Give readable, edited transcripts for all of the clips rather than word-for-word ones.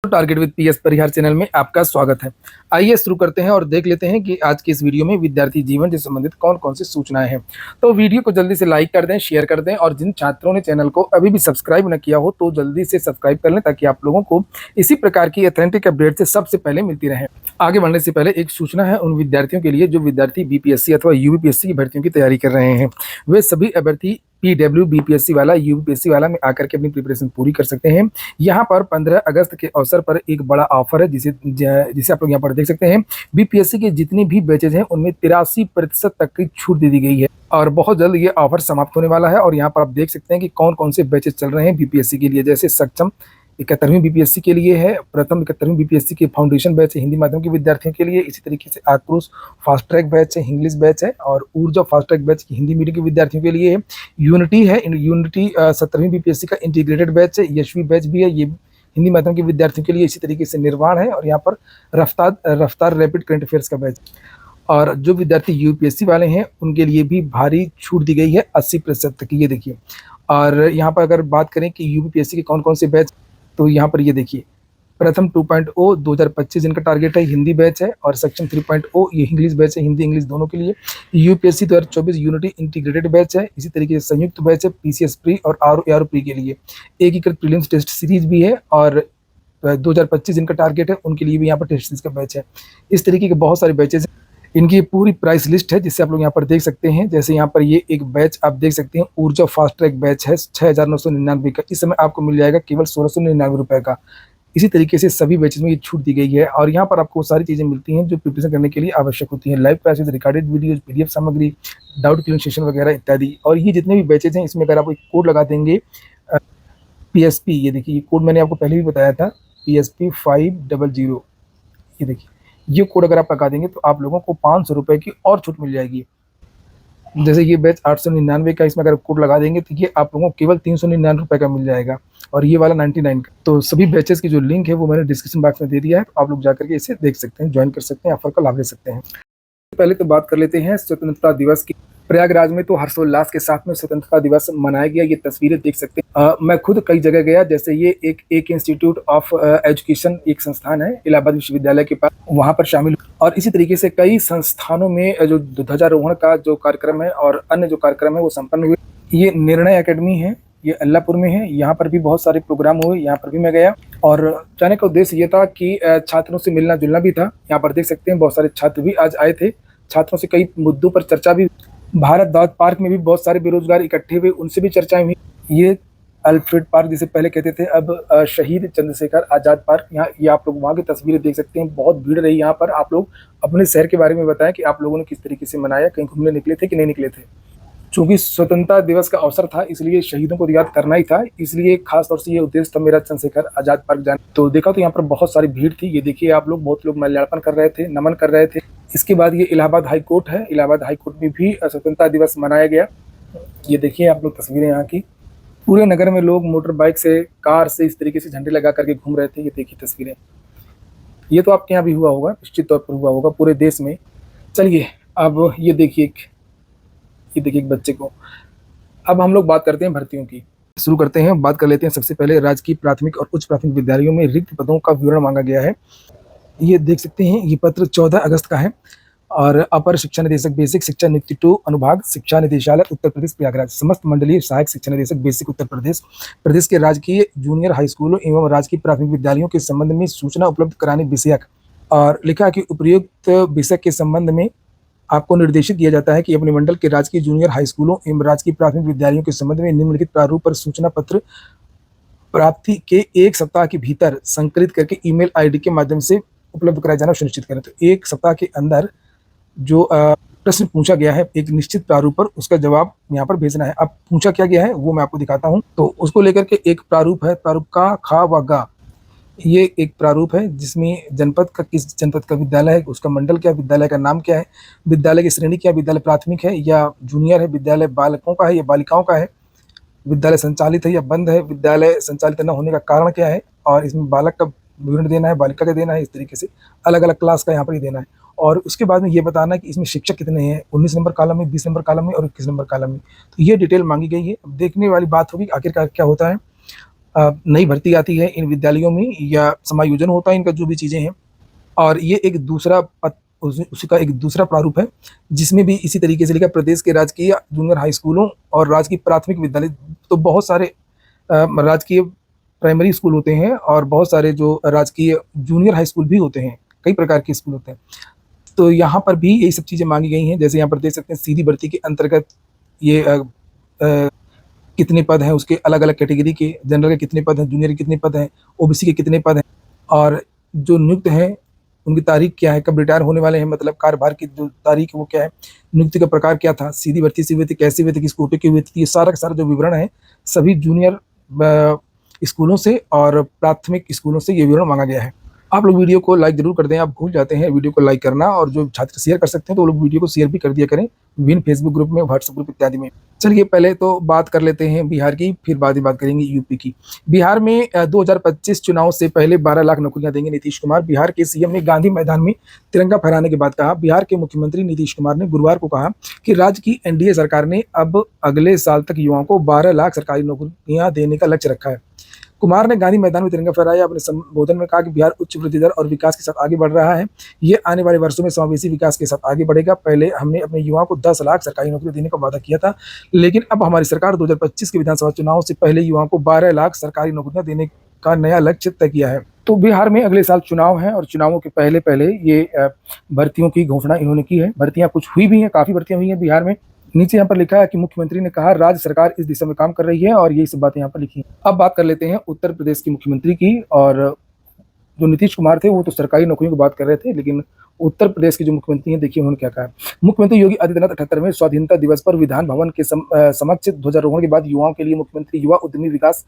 Target with PS Parihar channel में आपका स्वागत है। आइए शुरू करते हैं और देख लेते हैं कि आज की इस वीडियो में विद्यार्थी जीवन से संबंधित कौन कौन सी सूचनाएं हैं। तो वीडियो को जल्दी से लाइक कर दें, शेयर कर दें और जिन छात्रों ने चैनल को अभी भी सब्सक्राइब न किया हो तो जल्दी से सब्सक्राइब कर लें ताकि आप लोगों को इसी प्रकार की ऑथेंटिक अपडेट से सबसे पहले मिलती रहे। आगे बढ़ने से पहले एक सूचना है उन विद्यार्थियों के लिए जो विद्यार्थी बीपीएससी अथवा यूपीएससी की भर्तियों की तैयारी कर रहे हैं। वे सभी अभ्यर्थी पीडब्ल्यू बीपीएससी वाला यूपीएससी वाला में आकर के अपनी प्रिपरेशन पूरी कर सकते हैं। यहाँ पर 15 अगस्त के अवसर पर एक बड़ा ऑफर है जिसे आप लोग यहाँ पर देख सकते हैं। बीपीएससी के जितनी भी बैचेज हैं उनमें 83% तक की छूट दे दी गई है और बहुत जल्द ये ऑफर समाप्त होने वाला है। और यहाँ पर आप देख सकते हैं कि कौन कौन से बैचेज चल रहे हैं बीपीएससी के लिए। जैसे सक्षम 71वीं बीपीएससी के लिए है, प्रथम 71वीं बीपीएससी के फाउंडेशन बैच है हिंदी माध्यम के विद्यार्थियों के लिए। इसी तरीके से आक्रोश फास्ट ट्रैक बैच है, इंग्लिश बैच है और ऊर्जा फास्ट ट्रैक बैच की हिंदी मीडियम के विद्यार्थियों के लिए है। यूनिटी है, यूनिटी 17वीं बीपीएससी का इंटीग्रेटेड बैच है। यशवी बैच भी है, ये हिंदी माध्यम के विद्यार्थियों के लिए। इसी तरीके से निर्वाण है और यहाँ पर रफ्तार रैपिड करंट अफेयर्स का बैच। और जो विद्यार्थी यूपीएससी वाले हैं उनके लिए भी भारी छूट दी गई है 80% तक की, ये देखिए। और यहाँ पर अगर बात करें कि यूपीएससी के कौन कौन से बैच, तो यहाँ पर ये देखिए प्रथम 2.0 2025 इनका टारगेट है, हिंदी बैच है। और सक्षम 3.0 ये इंग्लिश बैच है, हिंदी इंग्लिश दोनों के लिए। यूपीएससी 2024 यूनिटी इंटीग्रेटेड बैच है। इसी तरीके से संयुक्त बैच है पीसीएस प्री और आरओ प्री के लिए। एकीकृत प्रीलिम्स टेस्ट सीरीज भी है और 2025 इनका टारगेट है, उनके लिए भी यहाँ पर टेस्ट सीरीज का बैच है। इस तरीके के बहुत सारे बैचेज हैं। इनकी पूरी प्राइस लिस्ट है जिससे आप लोग यहाँ पर देख सकते हैं। जैसे यहाँ पर ये एक बैच आप देख सकते हैं, ऊर्जा फास्ट ट्रैक बैच है 6999 का। इस समय आपको मिल जाएगा केवल 1699 रुपये का। इसी तरीके से सभी बैचेज में ये छूट दी गई है और यहाँ पर आपको सारी चीज़ें मिलती हैं जो प्रिपरेशन करने के लिए आवश्यक होती हैं। Live classes, recorded videos, PDF सामग्री, डाउट क्लियरिंग सेशन वगैरह इत्यादि। और ये जितने भी बैचेज हैं इसमें अगर आप एक कोड लगा देंगे PSP, ये देखिए ये कोड मैंने आपको पहले भी बताया था, PSP 500, ये देखिए ये कोड अगर आप लगा देंगे तो आप लोगों को 500 रुपये की और छूट मिल जाएगी। जैसे ये बैच 899 का, इसमें अगर कोड लगा देंगे तो ये आप लोगों को केवल 399 रुपये का मिल जाएगा और ये वाला 99 का। तो सभी बैचेस की जो लिंक है वो मैंने डिस्क्रिप्शन बॉक्स में दे दिया है, तो आप लोग जाकर के इसे देख सकते हैं, ज्वाइन कर सकते हैं, ऑफर का लाभ ले सकते हैं। पहले तो बात कर लेते हैं स्वतंत्रता दिवस की। प्रयागराज में तो हर्षोल्लास के साथ में स्वतंत्रता दिवस मनाया गया। ये तस्वीरें देख सकते हैं। मैं खुद कई जगह गया, जैसे ये एक इंस्टीट्यूट ऑफ एजुकेशन एक संस्थान है इलाहाबाद विश्वविद्यालय के पास, वहाँ पर शामिल। और इसी तरीके से कई संस्थानों में जो ध्वजारोहण का जो कार्यक्रम है और अन्य जो कार्यक्रम है वो संपन्न हुए। ये निर्णय अकेडमी है, ये अल्लाहपुर में है, यहाँ पर भी बहुत सारे प्रोग्राम हुए, यहाँ पर भी मैं गया। और जाने का उद्देश्य ये था कि छात्रों से मिलना जुलना भी था। यहाँ पर देख सकते हैं बहुत सारे छात्र भी आज आए थे। छात्रों से कई मुद्दों पर चर्चा भी। भारत दौलत पार्क में भी बहुत सारे बेरोजगार इकट्ठे हुए, उनसे भी चर्चाएं हुई। ये अल्फ्रेड पार्क जिसे पहले कहते थे, अब शहीद चंद्रशेखर आज़ाद पार्क, यहाँ ये आप लोग वहाँ की तस्वीरें देख सकते हैं। बहुत भीड़ रही यहाँ पर। आप लोग अपने शहर के बारे में बताएं कि आप लोगों ने किस तरीके से मनाया, कहीं घूमने निकले थे कि नहीं निकले थे। चूँकि स्वतंत्रता दिवस का अवसर था इसलिए शहीदों को याद करना ही था, इसलिए खास तौर से ये उद्देश्य था मेरा चंद्रशेखर आज़ाद पार्क जाना। तो देखा तो यहाँ पर बहुत सारी भीड़ थी। ये देखिए आप लोग, बहुत लोग माल्यार्पण कर रहे थे, नमन कर रहे थे। इसके बाद ये इलाहाबाद हाई कोर्ट है, इलाहाबाद हाई कोर्ट में भी स्वतंत्रता दिवस मनाया गया। ये देखिए आप लोग तस्वीरें यहाँ की। पूरे नगर में लोग मोटर बाइक से, कार से इस तरीके से झंडे लगा करके घूम रहे थे। ये देखिए तस्वीरें। ये तो आपके यहाँ भी हुआ होगा, निश्चित तौर पर हुआ होगा पूरे देश में। चलिए अब ये देखिए एक बच्चे को। अब हम लोग बात करते हैं भर्तियों की। शुरू करते हैं, बात कर लेते हैं। सबसे पहले राजकीय प्राथमिक और उच्च प्राथमिक विद्यालयों में रिक्त पदों का विवरण मांगा गया है। ये देख सकते हैं, ये पत्र 14 अगस्त का है। और अपर शिक्षा निदेशक बेसिक शिक्षा नियुक्ति 2 अनुभाग शिक्षा निदेशालय उत्तर प्रदेश प्रयागराज, समस्त मंडलीय सहायक शिक्षा निदेशक बेसिक उत्तर प्रदेश, प्रदेश के राजकीय जूनियर हाई स्कूलों एवं राजकीय प्राथमिक विद्यालयों के संबंध में सूचना उपलब्ध कराने विषयक। और लिखा कि उपयुक्त विषय के संबंध में आपको निर्देशित किया जाता है कि अपने मंडल के राजकीय जूनियर हाई स्कूलों एवं राजकीय प्राथमिक विद्यालयों के संबंध में निम्नलिखित प्रारूप पर सूचना पत्र प्राप्ति के 1 सप्ताह के भीतर संकलित करके ईमेल आईडी के माध्यम से उपलब्ध कराया जाना सुनिश्चित करें। तो 1 सप्ताह के अंदर जो प्रश्न पूछा गया है एक निश्चित प्रारूप पर, उसका जवाब यहाँ पर भेजना है। अब पूछा क्या गया है वो मैं आपको दिखाता हूँ। तो उसको लेकर के एक प्रारूप है, प्रारूप का खा व गा। ये एक प्रारूप है जिसमें जनपद का, किस जनपद का विद्यालय है, उसका मंडल क्या, विद्यालय का नाम क्या है, विद्यालय की श्रेणी क्या, विद्यालय प्राथमिक है या जूनियर है, विद्यालय बालकों का है या बालिकाओं का है, विद्यालय संचालित है या बंद है, विद्यालय संचालित न होने का कारण क्या है, और इसमें बालक का विवरण देना है, बालिका का देना है। इस तरीके से अलग अलग क्लास का यहाँ पर ही देना है। और उसके बाद में ये बताना है कि इसमें शिक्षक कितने हैं, 19 नंबर कॉलम में, 20 नंबर कॉलम में और 21 नंबर कॉलम में। तो ये डिटेल मांगी गई है। अब देखने वाली बात होगी आखिरकार क्या होता है। नई भर्ती आती है इन विद्यालयों में या समायोजन होता है इनका जो भी चीज़ें हैं, और ये एक दूसरा उसी का एक दूसरा प्रारूप है जिसमें भी इसी तरीके से लिखा प्रदेश के राजकीय जूनियर हाई स्कूलों और राजकीय प्राथमिक विद्यालय, तो बहुत सारे राजकीय प्राइमरी स्कूल होते हैं और बहुत सारे जो राजकीय जूनियर हाई स्कूल भी होते हैं, कई प्रकार के स्कूल होते हैं। तो यहाँ पर भी यही सब चीज़ें मांगी गई हैं। जैसे यहाँ पर देख सकते हैं सीधी भर्ती के अंतर्गत ये कितने पद हैं, उसके अलग अलग कैटेगरी के, जनरल के कितने पद हैं, जूनियर के कितने पद हैं, ओबीसी के कितने पद हैं, और जो नियुक्त हैं उनकी तारीख क्या है, कब रिटायर होने वाले हैं, मतलब कार्यभार की जो तारीख है वो क्या है, नियुक्ति का प्रकार क्या था, सीधी भर्ती से हुए थे, कैसे हुए थे, किस कोटे के हुए थे, ये सारा का सारा जो विवरण है सभी जूनियर स्कूलों से और प्राथमिक स्कूलों से ये विवरण मांगा गया है। आप लोग वीडियो को लाइक जरूर कर दें, आप भूल जाते हैं वीडियो को लाइक करना, और जो छात्र शेयर कर सकते हैं तो वो लोग वीडियो को शेयर भी कर दिया करें विभिन्न फेसबुक ग्रुप में, व्हाट्सएप ग्रुप इत्यादि में। चलिए पहले तो बात कर लेते हैं बिहार की, फिर बाद में बात करेंगे यूपी की। बिहार में 2025 चुनाव से पहले 12 लाख नौकरियां देंगे नीतीश कुमार। बिहार के सीएम ने गांधी मैदान में तिरंगा फहराने के बाद कहा। बिहार के मुख्यमंत्री नीतीश कुमार ने गुरुवार को कहा कि राज्य की एनडीए सरकार ने अब अगले साल तक युवाओं को 12 लाख सरकारी नौकरियां देने का लक्ष्य रखा है। कुमार ने गांधी मैदान में तिरंगा फहराया। अपने संबोधन में कहा कि बिहार उच्च वृद्धि दर और विकास के साथ आगे बढ़ रहा है। ये आने वाले वर्षों में समावेशी विकास के साथ आगे बढ़ेगा। पहले हमने अपने युवाओं को 10 लाख सरकारी नौकरी देने का वादा किया था, लेकिन अब हमारी सरकार 2025 के विधानसभा चुनाव से पहले युवाओं को 12 लाख सरकारी नौकरियां देने का नया लक्ष्य तय किया है। तो बिहार में अगले साल चुनाव है और चुनावों के पहले पहले ये भर्तियों की घोषणा इन्होंने की है। भर्तियां कुछ हुई भी हैं, काफी भर्तियां हुई हैं बिहार में। नीचे यहाँ पर लिखा है कि मुख्यमंत्री ने कहा राज्य सरकार इस दिशा में काम कर रही है, और यही सब बातें यहाँ पर लिखी हैं। अब बात कर लेते हैं उत्तर प्रदेश के मुख्यमंत्री की। और जो नीतीश कुमार थे वो तो सरकारी नौकरियों की बात कर रहे थे, लेकिन उत्तर प्रदेश के जो मुख्यमंत्री हैं देखिए उन्होंने क्या कहा। मुख्यमंत्री योगी आदित्यनाथ 78वें स्वाधीनता दिवस पर विधान भवन के समक्ष ध्वजारोहण के बाद युवाओं के लिए मुख्यमंत्री युवा उद्यमी विकास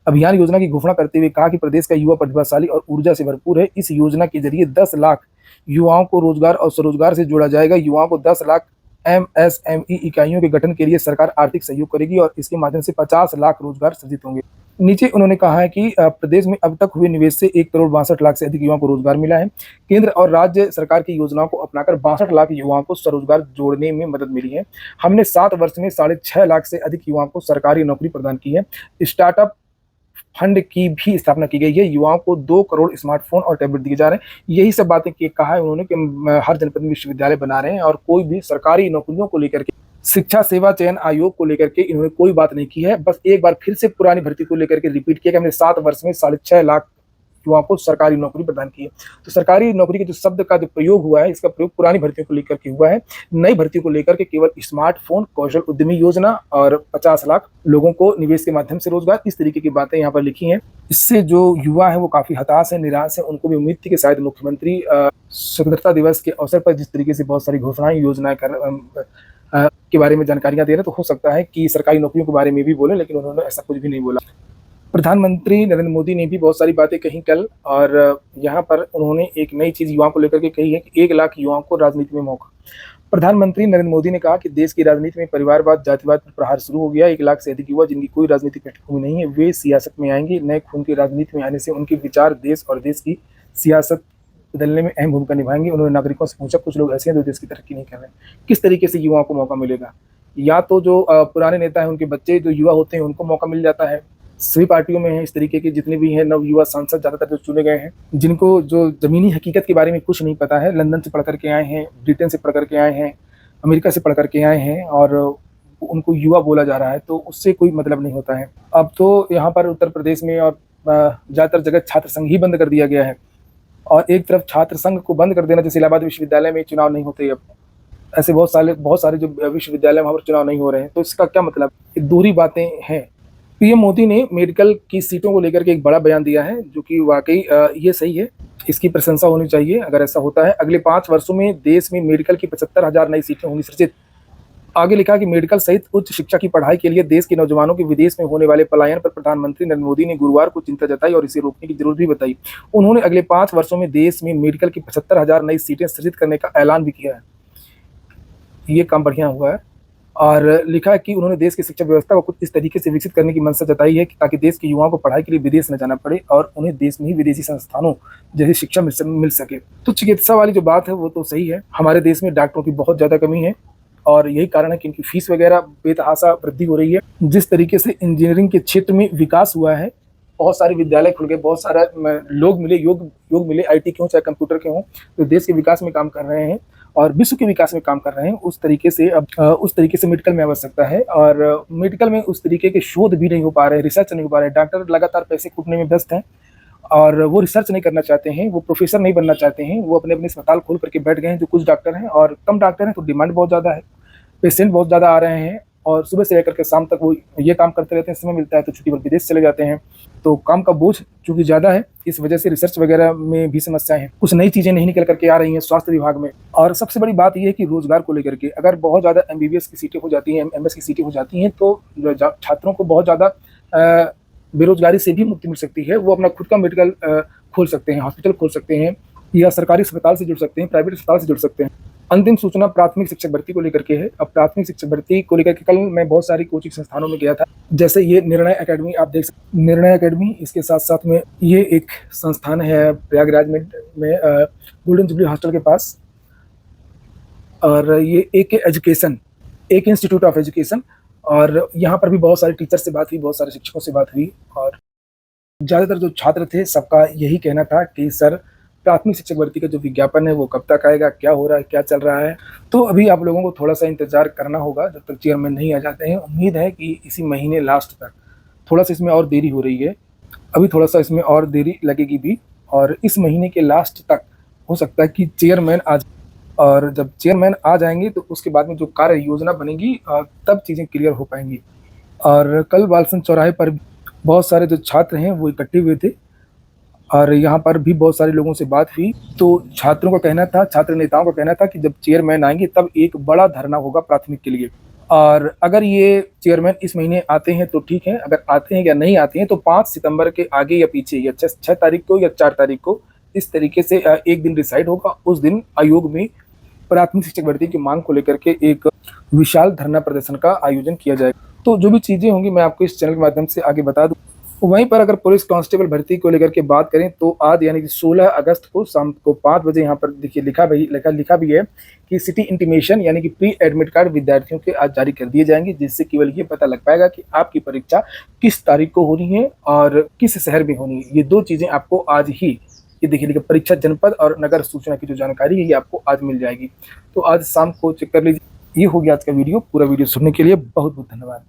अभियान योजना की घोषणा करते हुए कहा कि प्रदेश का युवा प्रतिभाशाली और ऊर्जा से भरपूर है। इस योजना के जरिए 10 लाख युवाओं को रोजगार और स्वरोजगार से जोड़ा जाएगा। युवाओं को 10 लाख एमएसएमई इकाइयों के गठन के लिए सरकार आर्थिक सहयोग करेगी और इसके माध्यम से 50 लाख रोजगार सृजित होंगे। नीचे उन्होंने कहा है कि प्रदेश में अब तक हुए निवेश से 1 करोड़ 62 लाख से अधिक युवाओं को रोजगार मिला है। केंद्र और राज्य सरकार की योजनाओं को अपनाकर 62 लाख युवाओं को स्वरोजगार जोड़ने में मदद मिली है। हमने 7 वर्ष में 6.5 लाख से अधिक युवाओं को सरकारी नौकरी प्रदान की है। स्टार्टअप फंड की भी स्थापना की गई है। युवाओं को 2 करोड़ स्मार्टफोन और टैबलेट दिए जा रहे हैं। यही सब बातें कहा है उन्होंने कि हर जनपद में विश्वविद्यालय बना रहे हैं, और कोई भी सरकारी नौकरियों को लेकर के, शिक्षा सेवा चयन आयोग को लेकर के इन्होंने कोई बात नहीं की है। बस एक बार फिर से पुरानी भर्ती को लेकर के रिपीट किया कि हमने 7 वर्ष में 6.5 लाख युवाओं को सरकारी नौकरी प्रदान की है। तो सरकारी नौकरी के जो शब्द का जो प्रयोग हुआ है, इसका प्रयोग पुरानी भर्तियों को लेकर के हुआ है। नई भर्तियों को लेकर के केवल स्मार्टफोन, कौशल उद्यमी योजना और 50 लाख लोगों को निवेश के माध्यम से रोजगार, इस तरीके की बातें यहाँ पर लिखी हैं। इससे जो युवा है वो काफी हताश है, निराश है। उनको भी उम्मीद थी कि शायद मुख्यमंत्री स्वतंत्रता दिवस के अवसर पर जिस तरीके से बहुत सारी घोषणाएं योजनाएं के बारे में जानकारियां दे रहे, तो हो सकता है कि सरकारी नौकरियों के बारे में भी बोले, लेकिन उन्होंने ऐसा कुछ भी नहीं बोला। प्रधानमंत्री नरेंद्र मोदी ने भी बहुत सारी बातें कही कल, और यहाँ पर उन्होंने एक नई चीज युवाओं को लेकर के कही है कि 1 लाख युवाओं को राजनीति में मौका। प्रधानमंत्री नरेंद्र मोदी ने कहा कि देश की राजनीति में परिवारवाद, जातिवाद पर प्रहार शुरू हो गया। 1 लाख से अधिक युवा जिनकी कोई राजनीतिक पृष्ठभूमि नहीं है, वे सियासत में आएंगे। नए खून की राजनीति में आने से उनके विचार देश और देश की सियासत बदलने में अहम भूमिका निभाएंगे। उन्होंने नागरिकों से पूछा, कुछ लोग ऐसे हैं जो देश की तरक्की नहीं कर रहे, किस तरीके से युवाओं को मौका मिलेगा? या तो जो पुराने नेता हैं उनके बच्चे जो युवा होते हैं उनको मौका मिल जाता है। सभी पार्टियों में है इस तरीके के जितने भी हैं नव युवा सांसद ज्यादातर जो चुने गए हैं, जिनको जो जमीनी हकीकत के बारे में कुछ नहीं पता है, लंदन से पढ़ करके आए हैं, ब्रिटेन से पढ़ करके आए हैं, अमेरिका से पढ़ करके आए हैं, और उनको युवा बोला जा रहा है, तो उससे कोई मतलब नहीं होता है। अब तो यहाँ पर उत्तर प्रदेश में और ज़्यादातर जगह छात्र संघ ही बंद कर दिया गया है, और एक तरफ छात्र संघ को बंद कर देना, जैसे इलाहाबाद विश्वविद्यालय में चुनाव नहीं होते, अब ऐसे बहुत सारे जो विश्वविद्यालय वहाँ पर चुनाव नहीं हो रहे हैं, तो इसका क्या मतलब? दोहरी बातें हैं। पीएम मोदी ने मेडिकल की सीटों को लेकर के एक बड़ा बयान दिया है, जो कि वाकई ये सही है, इसकी प्रशंसा होनी चाहिए अगर ऐसा होता है। अगले 5 वर्षों में देश में मेडिकल की 75,000 नई सीटें होंगी सृजित। आगे लिखा कि मेडिकल सहित उच्च शिक्षा की पढ़ाई के लिए देश के नौजवानों के विदेश में होने वाले पलायन पर प्रधानमंत्री नरेंद्र मोदी ने गुरुवार को चिंता जताई और इसे रोकने की जरूरत भी बताई। उन्होंने अगले 5 वर्षों में देश में मेडिकल की 75,000 नई सीटें सृजित करने का ऐलान भी किया है। ये काम बढ़िया हुआ है। और लिखा है कि उन्होंने देश की शिक्षा व्यवस्था को कुछ इस तरीके से विकसित करने की मंशा जताई है कि ताकि देश के युवाओं को पढ़ाई के लिए विदेश न जाना पड़े और उन्हें देश में ही विदेशी संस्थानों जैसी शिक्षा मिल सके। तो चिकित्सा वाली जो बात है वो तो सही है। हमारे देश में डॉक्टरों की बहुत ज़्यादा कमी है, और यही कारण है कि इनकी फीस वगैरह बेतहाशा वृद्धि हो रही है। जिस तरीके से इंजीनियरिंग के क्षेत्र में विकास हुआ है, बहुत सारे विद्यालय खुल गए, बहुत सारा लोग मिले, योग मिले, आईटी के हों चाहे कंप्यूटर के हों, जो देश के विकास में काम कर रहे हैं और विश्व के विकास में काम कर रहे हैं। उस तरीके से अब उस तरीके से मेडिकल में आवश्यकता है, और मेडिकल में उस तरीके के शोध भी नहीं हो पा रहे, रिसर्च नहीं हो पा रहे। डॉक्टर लगातार पैसे कूटने में व्यस्त हैं और वो रिसर्च नहीं करना चाहते हैं, वो प्रोफेसर नहीं बनना चाहते हैं, वो अपने अपने अस्पताल खोल करके बैठ गए हैं। जो कुछ डॉक्टर हैं और कम डॉक्टर हैं तो डिमांड बहुत ज़्यादा है, पेशेंट बहुत ज़्यादा आ रहे हैं और सुबह से लेकर के शाम तक वो ये काम करते रहते हैं। समय मिलता है तो छुट्टी पर विदेश चले जाते हैं। तो काम का बोझ चूँकि ज़्यादा है, इस वजह से रिसर्च वगैरह में भी समस्याएं हैं। कुछ नई चीज़ें नहीं निकल करके आ रही हैं स्वास्थ्य विभाग में। और सबसे बड़ी बात ये है कि रोजगार को लेकर के अगर बहुत ज़्यादा एमबीबीएस की सीटें हो जाती हैं, एमएस की सीटें हो जाती हैं, तो छात्रों को बहुत ज़्यादा बेरोजगारी से भी मुक्ति मिल सकती है। वो अपना खुद का मेडिकल खोल सकते हैं, हॉस्पिटल खोल सकते हैं, या सरकारी अस्पताल से जुड़ सकते हैं, प्राइवेट अस्पताल से जुड़ सकते हैं। अंतिम सूचना प्राथमिक शिक्षक भर्ती को लेकर के है। अब प्राथमिक शिक्षक भर्ती को लेकर के कल मैं बहुत सारी कोचिंग संस्थानों में गया था, जैसे ये निर्णय एकेडमी, आप देख सकते हैं निर्णय एकेडमी। इसके साथ साथ में ये एक संस्थान है प्रयागराज में गोल्डन जुबली हॉस्टल के पास, और ये एक एजुकेशन, एक इंस्टीट्यूट ऑफ एजुकेशन। और यहाँ पर भी बहुत सारे टीचर से बात हुई, बहुत सारे शिक्षकों से बात हुई, और ज़्यादातर जो छात्र थे सबका यही कहना था कि सर प्राथमिक शिक्षक भर्ती का जो विज्ञापन है वो कब तक आएगा, क्या हो रहा है, क्या चल रहा है। तो अभी आप लोगों को थोड़ा सा इंतजार करना होगा जब तक चेयरमैन नहीं आ जाते हैं। उम्मीद है कि इसी महीने लास्ट तक, थोड़ा सा इसमें और देरी हो रही है, अभी थोड़ा सा इसमें और देरी लगेगी भी, और इस महीने के लास्ट तक हो सकता है कि चेयरमैन आ जाए। और जब चेयरमैन आ जाएंगे तो उसके बाद में जो कार्य योजना बनेगी तब चीज़ें क्लियर हो पाएंगी। और कल बालसन चौराहे पर बहुत सारे जो छात्र हैं वो इकट्ठे हुए थे, और यहाँ पर भी बहुत सारे लोगों से बात हुई। तो छात्रों का कहना था, छात्र नेताओं का कहना था कि जब चेयरमैन आएंगे तब एक बड़ा धरना होगा प्राथमिक के लिए। और अगर ये चेयरमैन इस महीने आते हैं तो ठीक है, अगर आते हैं या नहीं आते हैं तो 5 सितंबर के आगे या पीछे, या 6 तारीख को या 4 तारीख को, इस तरीके से एक दिन डिसाइड होगा। उस दिन आयोग में प्राथमिक शिक्षक भर्ती की मांग को लेकर के एक विशाल धरना प्रदर्शन का आयोजन किया जाएगा। तो जो भी चीज़ें होंगी मैं आपको इस चैनल के माध्यम से आगे बता दूँ। वहीं पर अगर पुलिस कांस्टेबल भर्ती को लेकर के बात करें तो आज यानी कि 16 अगस्त को शाम को 5 बजे यहाँ पर देखिए लिखा भी है कि सिटी इंटीमेशन यानी कि प्री एडमिट कार्ड विद्यार्थियों के आज जारी कर दिए जाएंगे, जिससे केवल ये पता लग पाएगा कि आपकी परीक्षा किस तारीख को होनी है और किस शहर में होनी है। ये दो चीज़ें आपको आज ही, ये देखिए लिखा परीक्षा जनपद और नगर सूचना की जो जानकारी है ये आपको आज मिल जाएगी। तो आज शाम को चेक कर लीजिए। ये हो गया आज का वीडियो। पूरा वीडियो सुनने के लिए बहुत बहुत धन्यवाद।